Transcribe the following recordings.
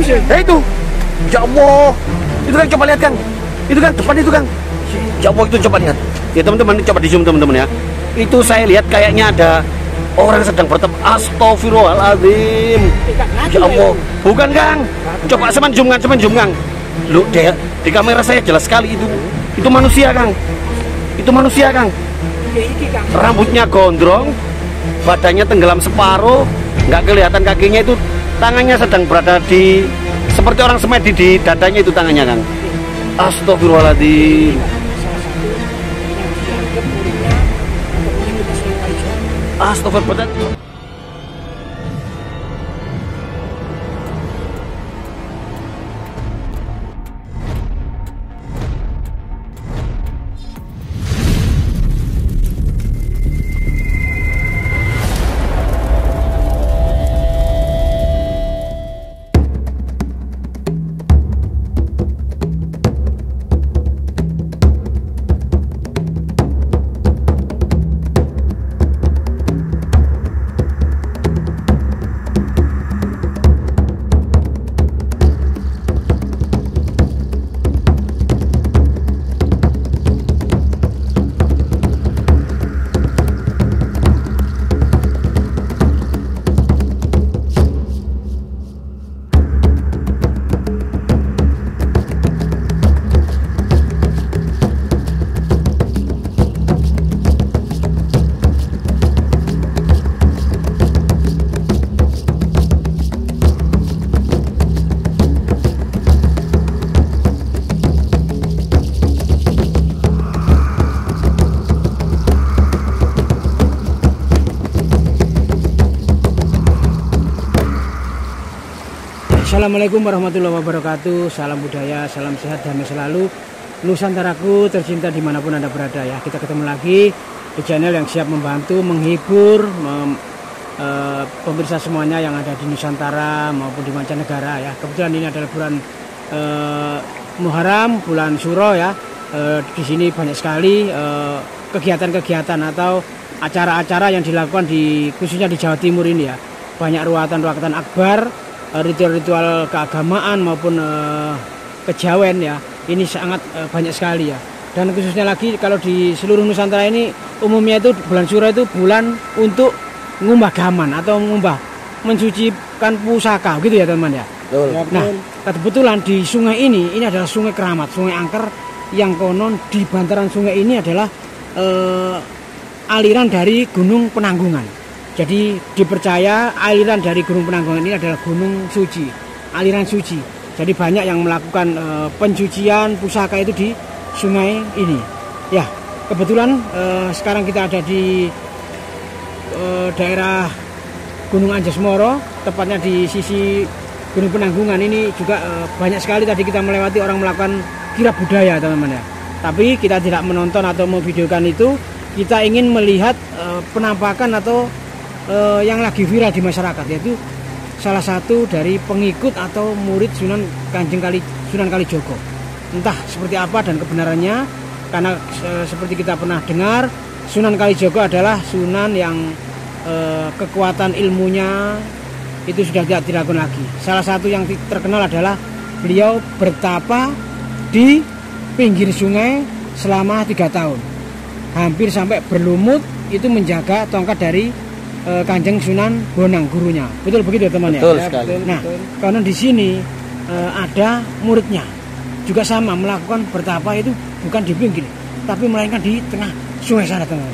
Itu. Ya Allah. Itu kan coba lihat Kang. Itu kan depan itu Kang. Ya Allah itu coba lihat. Ya teman-teman coba di zoom teman-teman ya. Itu saya lihat kayaknya ada orang sedang bertemu. Astagfirullahaladzim. Ya Allah. Bukan Kang. Coba semen zoom Kang. Loh, di kamera saya jelas sekali itu. Itu manusia Kang. Itu manusia Kang. Rambutnya gondrong, badannya tenggelam separuh, nggak kelihatan kakinya itu, tangannya sedang berada di seperti orang semedi di dadanya itu tangannya Kang. Astagfirullahaladzim. Astagfirullahaladzim. Assalamualaikum warahmatullahi wabarakatuh. Salam budaya, salam sehat, damai selalu. Nusantaraku tercinta dimanapun Anda berada ya. Kita ketemu lagi di channel yang siap membantu, menghibur pemirsa semuanya yang ada di Nusantara maupun di mancanegara ya. Kebetulan ini adalah bulan Muharram, bulan Syuro ya. Di sini banyak sekali kegiatan-kegiatan atau acara-acara yang dilakukan khususnya di Jawa Timur ini ya. Banyak ruatan-ruatan akbar, ritual-ritual keagamaan maupun kejawen ya, ini sangat banyak sekali ya. Dan khususnya lagi kalau di seluruh Nusantara ini umumnya itu bulan Syuro itu bulan untuk ngubah gaman atau mensucikan pusaka gitu ya teman ya. Nah kebetulan di sungai ini adalah sungai keramat, sungai angker yang konon di bantaran sungai ini adalah aliran dari Gunung Penanggungan. Jadi dipercaya aliran dari Gunung Penanggungan ini adalah gunung suci, aliran suci. Jadi banyak yang melakukan pencucian pusaka itu di sungai ini. Ya, kebetulan sekarang kita ada di daerah Gunung Anjasmoro, tepatnya di sisi Gunung Penanggungan ini juga banyak sekali tadi kita melewati orang melakukan kirab budaya teman-teman ya. Tapi kita tidak menonton atau memvideokan itu, kita ingin melihat penampakan atau yang lagi viral di masyarakat, yaitu salah satu dari pengikut atau murid Sunan Kalijogo. Entah seperti apa dan kebenarannya, karena seperti kita pernah dengar, Sunan Kalijogo adalah sunan yang kekuatan ilmunya itu sudah tidak diragukan lagi. Salah satu yang terkenal adalah beliau bertapa di pinggir sungai selama 3 tahun, hampir sampai berlumut, itu menjaga tongkat dari Kanjeng Sunan Bonang gurunya. Betul begitu teman ya? Betul sekali. Nah, karena di sini ada muridnya juga sama melakukan bertapa itu bukan di pinggir, tapi melainkan di tengah sungai sana teman.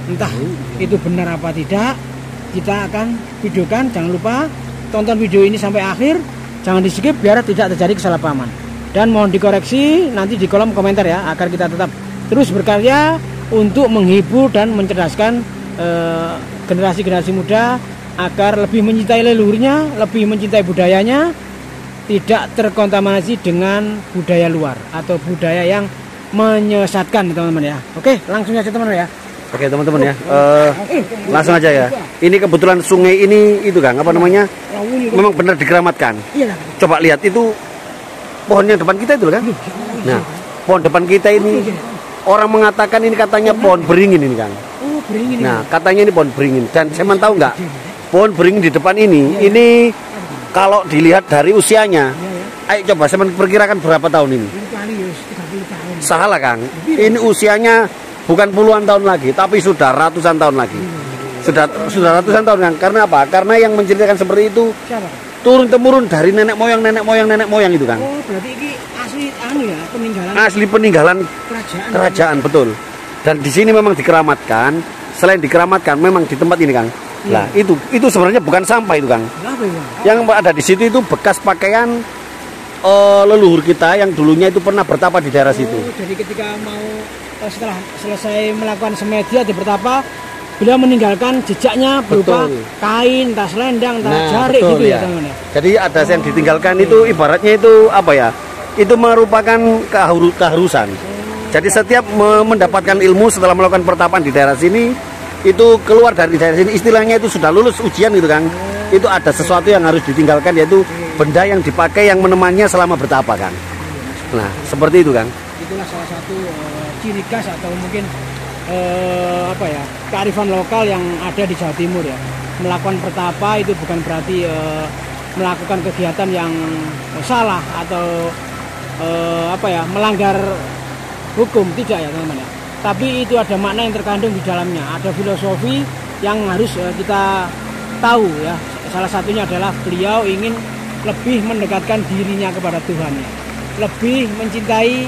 Entah itu benar apa tidak, kita akan videokan. Jangan lupa tonton video ini sampai akhir, jangan di skip biar tidak terjadi kesalahpahaman. Dan mohon dikoreksi nanti di kolom komentar ya, agar kita tetap terus berkarya untuk menghibur dan mencerdaskan generasi-generasi muda agar lebih mencintai leluhurnya, lebih mencintai budayanya, tidak terkontaminasi dengan budaya luar atau budaya yang menyesatkan teman-teman ya. Oke, langsung saja teman-teman ya. Oke teman-teman ya, langsung aja ya. Ini kebetulan sungai ini itu Kang, apa namanya? Memang benar dikeramatkan. Coba lihat itu pohon yang depan kita itu kan. Nah, pohon depan kita ini orang mengatakan ini katanya pohon beringin ini Kang. Nah, katanya ini pohon beringin. Dan saya tahu nggak, pohon beringin di depan ini Kalau dilihat dari usianya, Iya, ya. ayo coba saya perkirakan berapa tahun ini? Ini kali ya 30 tahun. Salah Kang, ini usianya bukan puluhan tahun lagi, tapi sudah ratusan tahun lagi. Sudah ratusan tahun Kang. Karena apa? Karena yang menceritakan seperti itu Siapa? turun temurun dari nenek moyang itu Kang. Oh, berarti ini asli anu ya, peninggalan Asli peninggalan kerajaan. kerajaan betul. Dan di sini memang dikeramatkan. Selain dikeramatkan, memang di tempat ini Kang. Nah, itu sebenarnya bukan sampah itu Kang. Apa ya? Yang ada di situ itu bekas pakaian leluhur kita yang dulunya itu pernah bertapa di daerah situ. Oh, jadi ketika mau setelah selesai melakukan semedia di bertapa, beliau meninggalkan jejaknya berupa Betul. kain, tas selendang, tas Nah, jarik betul, gitu ya, ya. teman-teman. Jadi ada yang ditinggalkan itu ibaratnya itu apa ya? Itu merupakan keharusan. Jadi setiap mendapatkan ilmu setelah melakukan pertapaan di daerah sini, itu keluar dari daerah sini istilahnya itu sudah lulus ujian gitu Kang. Itu ada sesuatu yang harus ditinggalkan, yaitu benda yang dipakai yang menemaninya selama bertapa Kang. Nah, seperti itu Kang. Itulah salah satu ciri khas atau mungkin apa ya, kearifan lokal yang ada di Jawa Timur ya. Melakukan pertapa itu bukan berarti melakukan kegiatan yang salah atau apa ya, melanggar hukum, tidak ya teman-teman ya. Tapi itu ada makna yang terkandung di dalamnya, ada filosofi yang harus kita tahu ya. Salah satunya adalah beliau ingin lebih mendekatkan dirinya kepada Tuhan ya. Lebih mencintai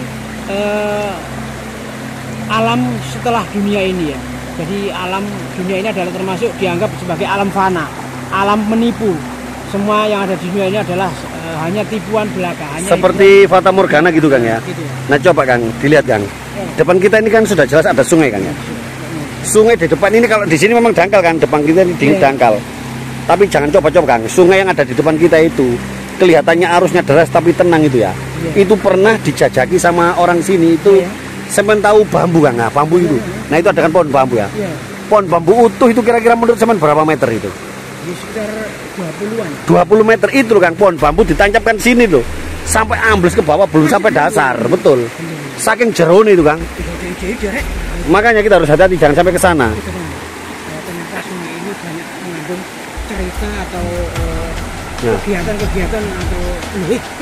alam setelah dunia ini ya. Jadi alam dunia ini adalah termasuk dianggap sebagai alam fana, alam menipu. Semua yang ada di dunia ini adalah hanya tipuan belaka. Hanya Seperti Fata Morgana gitu Kang ya. gitu ya. Nah, coba Kang, dilihat Kang. Depan kita ini kan sudah jelas ada sungai Kang ya. Sungai di depan ini kalau di sini memang dangkal kan, depan kita ini dangkal. Tapi jangan coba-coba Kang, sungai yang ada di depan kita itu kelihatannya arusnya deras tapi tenang itu ya. Itu pernah dijajaki sama orang sini itu. Semen tahu bambu Kang, nah, bambu itu. Nah, itu ada kan pohon bambu ya. Pohon bambu utuh itu kira-kira menurut semen berapa meter itu? Di sekitar 20-an. 20 meter itu loh Kang, pohon bambu ditancapkan sini loh. Sampai ambles ke bawah belum sampai dasar, betul. Saking jerone itu Kang. Makanya kita harus hati-hati jangan sampai ke sana. Ternyata sungai ini banyak mengandung cerita atau Nah. kegiatan-kegiatan atau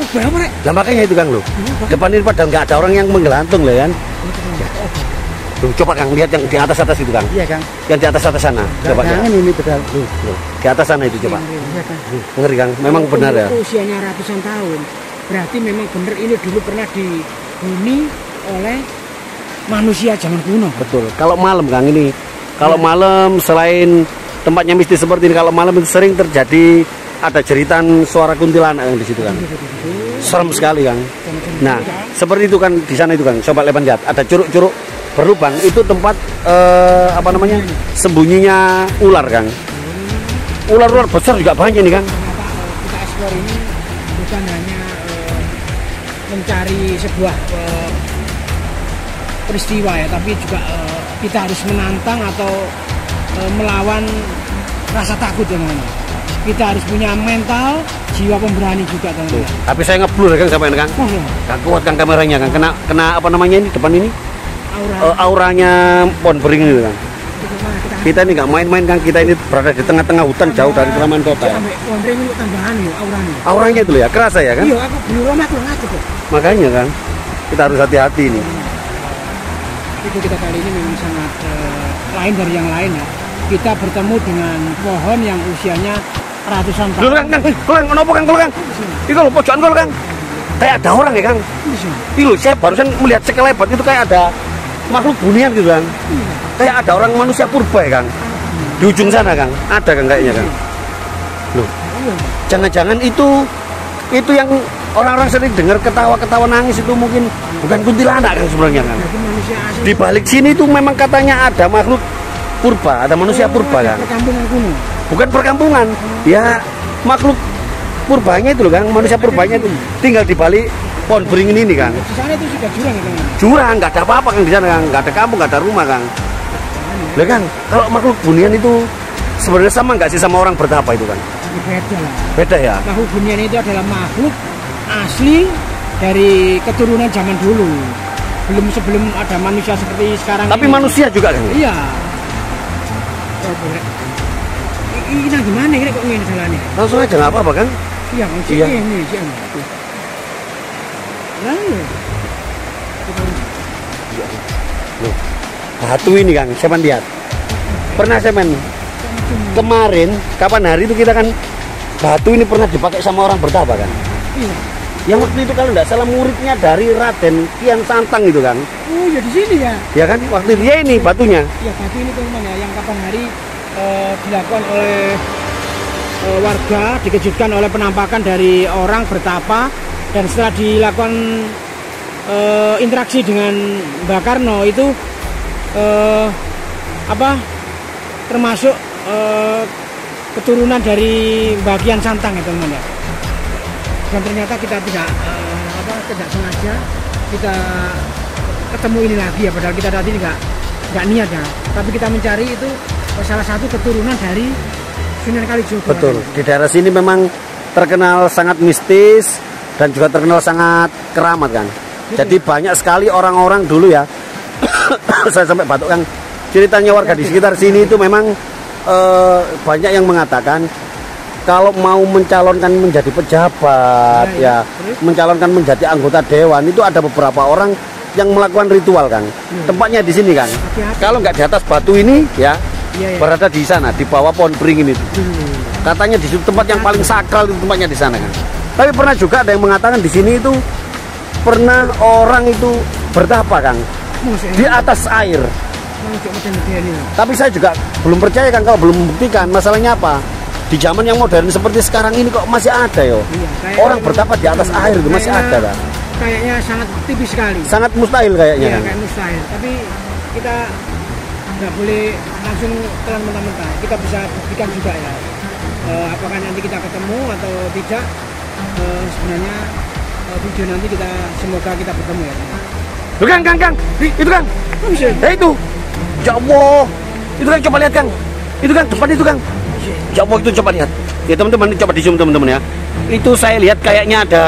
berapa Rek? Lah makanya itu Kang loh. Depan ini padahal nggak ada orang yang menggelantung loh kan. Tuh, coba Kang lihat yang di atas itu Kang. Iya Kang. Yang di atas sana. Coba ya. Jangan ini betul. Di atas sana itu coba. Iya Kang. Ngeri Kang, memang benar ya. Usianya ratusan tahun. Berarti memang benar ini dulu pernah dihuni oleh manusia zaman kuno. Betul. Kalau malam Kang ini, kalau malam selain tempatnya mistis seperti ini, kalau malam itu sering terjadi ada jeritan suara kuntilanak yang di situ Kang. Serem sekali Kang. Nah, seperti itu kan di sana itu Kang. Coba lepas lihat, ada curug-curug berlubang. Itu tempat apa namanya? Sembunyinya ular Kang. Ular-ular besar juga banyak nih Kang. Kita eksplor ini bukan hanya mencari sebuah peristiwa ya, tapi juga kita harus menantang atau melawan rasa takut teman-teman. Kita harus punya mental, jiwa pemberani juga teman-teman. Tapi saya ngeblur Kang sampai Kang. Gak kuat Kang kameranya Kang. Kena apa namanya ini depan ini? Auranya pohon beringin itu Kang. Kita ini nggak main-main Kang. Kita ini berada di tengah-tengah hutan jauh dari keramaian kota. Ya. Pohon beringin tambahan ya auranya. Auranya itu ya kerasa ya kan? Iya, aku belum rumah aku ngatur kok. Makanya Kang, kita harus hati-hati ini. Itu kita kali ini memang sangat lain dari yang lain ya. Kita bertemu dengan pohon yang usianya ratusan tahun. Dulu Kang, kenapa Kang? Itu loh pojokan kalau Kang. Kayak ada orang ya Kang. Itu saya barusan melihat sekelebat itu kayak ada makhluk bunian gitu Kang. Kayak ada orang manusia purba ya Kang. Di ujung sana Kang, ada Kang kayaknya Kang. Loh, jangan-jangan itu yang orang-orang sering dengar ketawa-ketawa nangis itu mungkin bukan kuntilanak Kang sebenarnya Kang. Di balik sini itu memang katanya ada makhluk purba, ada manusia purba Kang. Perkampungan kuno. Bukan perkampungan, ya makhluk purbanya itu loh Kang, manusia purbanya itu tinggal di balik pohon beringin ini Kang. Di sana itu sudah jurang ya Kang. Jurang, nggak ada apa-apa Kang di sana Kang, nggak ada kampung, nggak ada rumah Kang. Lah Kang, kalau makhluk bunian itu sebenarnya sama nggak sih sama orang bertapa itu Kang? Beda lah. Beda ya. Makhluk bunian itu adalah makhluk asli dari keturunan zaman dulu. Sebelum ada manusia seperti sekarang. Tapi ini. manusia juga Kang. Iya. Oh, boleh. Ini gimana ini kok ngene jalannya? Langsung aja nggak apa-apa Kang. Iya, Iya. ini. Nah, Loh, batu ini Kang, saya lihat. Pernah saya kemarin, kapan hari itu kita kan batu ini pernah dipakai sama orang bertapa kan? iya. Yang waktu itu kalau tidak salah muridnya dari Raden Kian Santang itu kan? Oh, ya di sini ya. Ya kan, waktu dia ini batunya. Ya, batu ini teman-teman ya, yang kapan hari dilakukan oleh warga, dikejutkan oleh penampakan dari orang bertapa, dan setelah dilakukan interaksi dengan Mbak Karno itu termasuk keturunan dari Mbak Kian Santang ya teman-teman ya. Dan ternyata kita tidak sengaja kita ketemu ini lagi ya, padahal kita tadi nggak niat ya, tapi kita mencari itu salah satu keturunan dari Sunan Kalijogo. Betul, di daerah sini memang terkenal sangat mistis dan juga terkenal sangat keramat kan. Jadi banyak sekali orang-orang dulu ya. Saya sampai batuk kan. Ceritanya warga di sekitar sini itu memang banyak yang mengatakan kalau mau mencalonkan menjadi pejabat ya, mencalonkan menjadi anggota dewan itu ada beberapa orang yang melakukan ritual kan. Tempatnya di sini kan. Kalau nggak di atas batu ini ya, berada di sana di bawah pohon beringin itu. Katanya di situ tempat yang paling sakral itu tempatnya di sana kan. Tapi pernah juga ada yang mengatakan di sini itu pernah orang itu bertapa Kang di atas air. Tapi saya juga belum percaya kan kalau belum membuktikan. Masalahnya apa? Di zaman yang modern seperti sekarang ini kok masih ada yo. Orang bertapa di atas air itu masih ada. Kayaknya sangat tipis sekali. Sangat mustahil kayaknya. Iya, kayak mustahil. Tapi kita nggak boleh langsung telan mentah-mentah. Kita bisa buktikan juga ya. Apakah nanti kita ketemu atau tidak? Sebenarnya video nanti semoga kita bertemu ya. Tuh Kang, itu Kang. Itu. Ya Allah. Itu kan coba lihat Kang. Itu kan depan itu Kang. Ya Allah, itu coba lihat. Ya teman-teman, coba di zoom teman-teman ya. Itu saya lihat kayaknya ada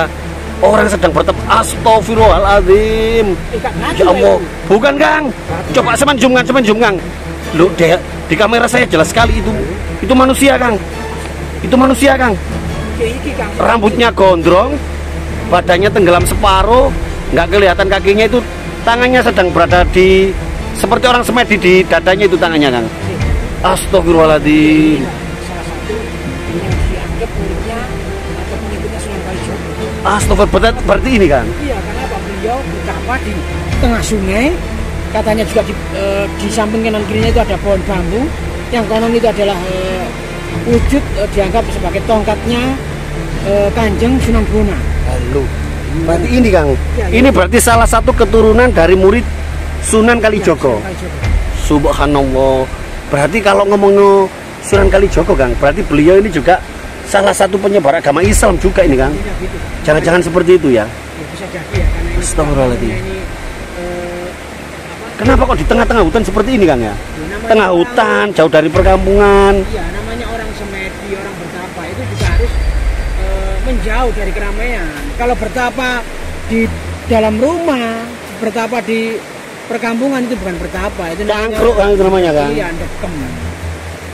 orang sedang bertapa. Astagfirullahaladzim. Ya Allah. Bukan Kang. Coba semen zoom Kang. Loh, di kamera saya jelas sekali itu. Itu manusia Kang. Itu manusia Kang. Rambutnya gondrong, badannya tenggelam separuh, nggak kelihatan kakinya itu, tangannya sedang berada di seperti orang semedi di dadanya itu tangannya Kang. Astagfirullahaladzim. Salah satu yang dianggap muridnya atau pengikutnya Sunan Kalijogo. Astagfirullah, berarti ini Kang? Iya, karena beliau bertapa di tengah sungai, katanya juga di samping kanan kirinya itu ada pohon bambu, yang konon itu adalah wujud dianggap sebagai tongkatnya Kanjeng Sunan Bonang. Halo. Berarti ini Kang. Ini berarti salah satu keturunan dari murid Sunan Kalijogo. Subhanallah. Berarti kalau ngomong Sunan Kalijogo Kang, berarti beliau ini juga salah satu penyebar agama Islam juga ini Kang. Jangan-jangan seperti itu ya? Bisa jadi ya, karena ini Astagfirullahaladzim. Kenapa kok di tengah-tengah hutan seperti ini Kang ya? Tengah hutan, jauh dari perkampungan. Iya, namanya orang semedi, orang bertapa itu juga harus menjauh dari keramaian. Kalau bertapa di dalam rumah, bertapa di perkampungan itu bukan bertapa, itu Cangkruk kan itu namanya Kang. Iya, dekem.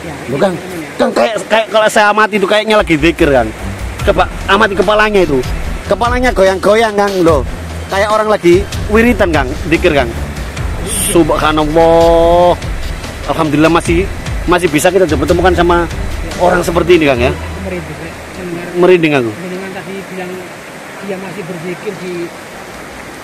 Ya, Bukan. Kang kayak kalau saya amati itu kayaknya lagi zikir Kang. Coba amati kepalanya itu. Kepalanya goyang-goyang Kang loh. Kayak orang lagi wiritan Kang, zikir Kang. Subhanallah. Alhamdulillah masih bisa kita bertemukan sama orang seperti ini Kang ya. Merinding aku. Dengan tadi bilang dia masih berzikir di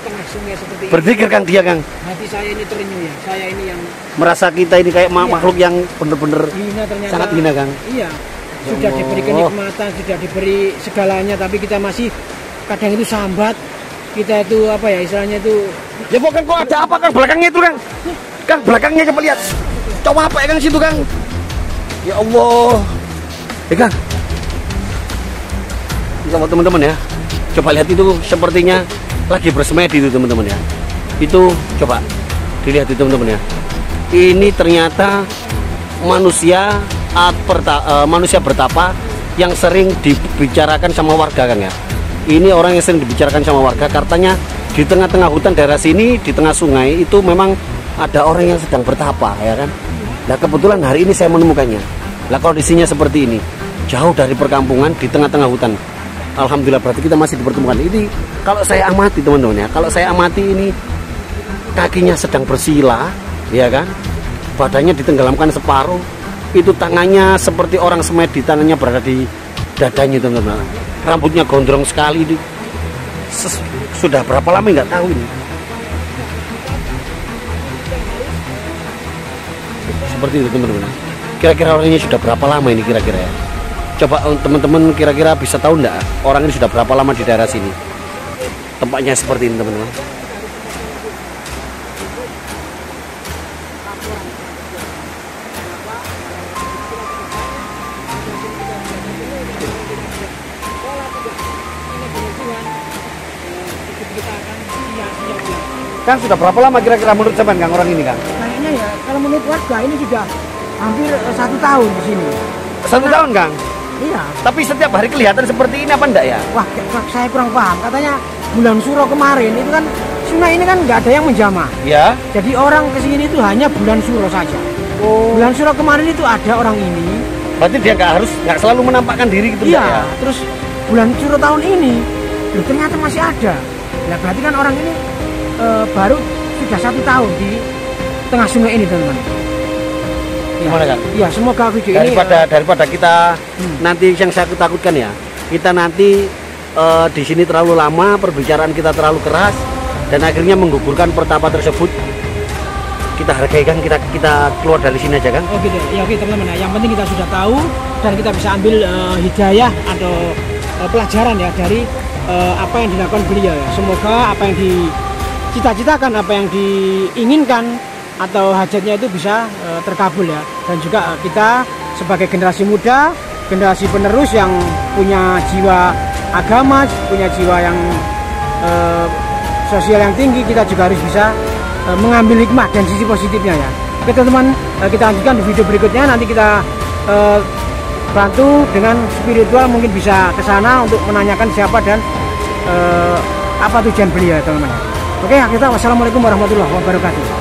tengah sungai seperti ini. Berzikir Kang dia Kang. Hati saya ini terenyuh ya. Saya ini yang Merasa kita ini kayak makhluk yang bener-bener hina ternyata. sangat hina Kang. Iya. Sudah diberi kenikmatan, sudah diberi segalanya, tapi kita masih kadang itu sambat. Kita itu apa ya istilahnya itu. Ya bukan kok ada apa Kang belakangnya itu Kang. Kang belakangnya coba lihat. Coba apa ya Kang situ Kang. Ya Allah. Kang. Sama teman-teman ya. Coba lihat itu sepertinya lagi bersemedi itu teman-teman ya. Itu coba dilihat itu teman-teman ya. Ini ternyata manusia manusia bertapa yang sering dibicarakan sama warga Kang ya. Ini orang yang sering dibicarakan sama warga, katanya di tengah-tengah hutan daerah sini, di tengah sungai itu memang ada orang yang sedang bertapa ya kan. Nah kebetulan hari ini saya menemukannya. Nah kondisinya seperti ini, jauh dari perkampungan di tengah-tengah hutan. Alhamdulillah, berarti kita masih dipertemukan. Ini kalau saya amati teman-teman ya, kalau saya amati ini kakinya sedang bersila, ya kan? Badannya ditenggelamkan separuh, itu tangannya seperti orang semedi, tangannya berada di dadanya teman-teman. Rambutnya gondrong sekali itu. Sudah berapa lama nggak tahu ini. Seperti itu teman-teman. Kira-kira orangnya sudah berapa lama ini kira-kira ya? Coba teman-teman kira-kira bisa tahu enggak orang ini sudah berapa lama di daerah sini? Tempatnya seperti ini teman-teman. Kang, sudah berapa lama kira-kira menurut sampean Kang orang ini Kang? Kayaknya ya kalau menurut warga ini sudah hampir 1 tahun di sini. 1 tahun Kang? Iya. Tapi setiap hari kelihatan seperti ini apa enggak ya? Wah, saya kurang paham. Katanya bulan Suro kemarin itu kan sungai ini kan nggak ada yang menjamah. Ya. Jadi orang kesini itu hanya bulan Suro saja. Oh. Bulan Suro kemarin itu ada orang ini. Berarti dia nggak selalu menampakkan diri gitu Iya. ya? Terus bulan Suro tahun ini, ternyata masih ada. Nah, berarti kan orang ini baru sudah 1 tahun di tengah sungai ini teman-teman. Gimana Kang? Iya, semoga video daripada kita nanti yang saya takutkan ya, kita nanti di sini terlalu lama, perbicaraan kita terlalu keras dan akhirnya menggugurkan pertapa tersebut. Kita hargai Kang, kita keluar dari sini aja Kang. Oh gitu ya, oke teman-teman ya. Yang penting kita sudah tahu dan kita bisa ambil hidayah atau pelajaran ya dari apa yang dilakukan beliau ya. Semoga apa yang dicita-citakan, apa yang diinginkan atau hajatnya itu bisa terkabul ya. Dan juga kita sebagai generasi muda, generasi penerus yang punya jiwa agama, punya jiwa yang sosial yang tinggi, kita juga harus bisa mengambil hikmah dan sisi positifnya ya. Oke teman-teman, kita lanjutkan di video berikutnya. Nanti kita bantu dengan spiritual, mungkin bisa ke sana untuk menanyakan siapa dan apa tujuan beliau ya teman-teman. Oke, kita wassalamualaikum warahmatullahi wabarakatuh.